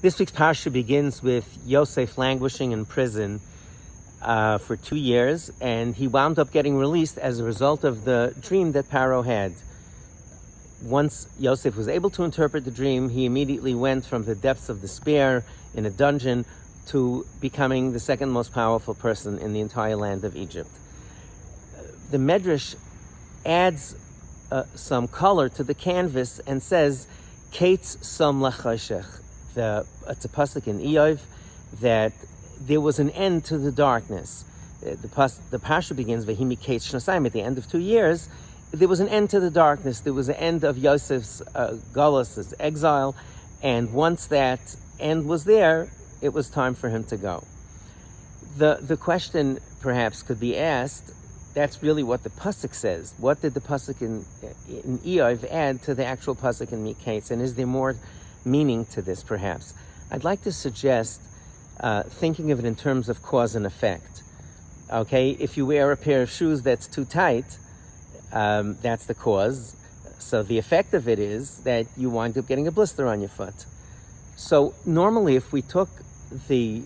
This week's Parsha begins with Yosef languishing in prison for 2 years, and he wound up getting released as a result of the dream that Paro had. Once Yosef was able to interpret the dream, he immediately went from the depths of despair in a dungeon to becoming the second most powerful person in the entire land of Egypt. The Medrash adds some color to the canvas and says, Mikeitz som lachoshech. It's a pasuk in Eov that there was an end to the darkness. The Parsha begins, Vehi Mikeitz shnasayim, at the end of 2 years. There was an end to the darkness. There was an end of Yosef's galus, his exile, and once that end was there, it was time for him to go. The question perhaps could be asked, that's really what the pasuk says. What did the pasuk in Eov add to the actual pasuk in Mikeitz, and is there more meaning to this perhaps? I'd like to suggest thinking of it in terms of cause and effect. Okay, if you wear a pair of shoes that's too tight, that's the cause. So the effect of it is that you wind up getting a blister on your foot. So normally if we took the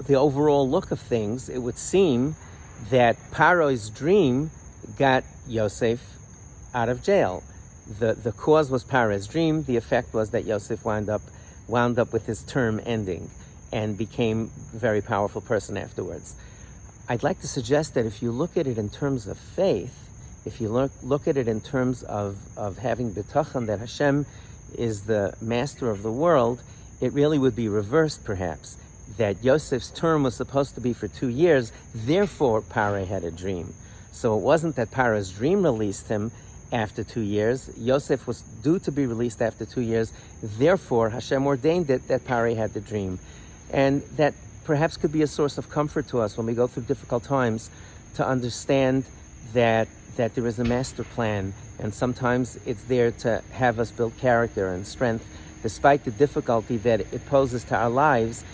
overall look of things, it would seem that Paro's dream got Yosef out of jail. The cause was Paro's dream. The effect was that Yosef wound up with his term ending and became a very powerful person afterwards. I'd like to suggest that if you look at it in terms of faith, if you look at it in terms of having bitachon that Hashem is the master of the world, it really would be reversed perhaps, that Yosef's term was supposed to be for 2 years, therefore Paro had a dream. So it wasn't that Paro's dream released him after 2 years. Yosef was due to be released after 2 years, therefore Hashem ordained it that Paro had the dream. And that perhaps could be a source of comfort to us when we go through difficult times, to understand that there is a master plan, and sometimes it's there to have us build character and strength. Despite the difficulty that it poses to our lives,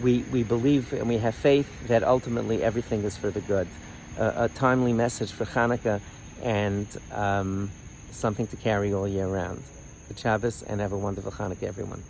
we believe and we have faith that ultimately everything is for the good. A timely message for Chanukah, and something to carry all year round. Good Shabbos, and have a wonderful Chanukah, everyone.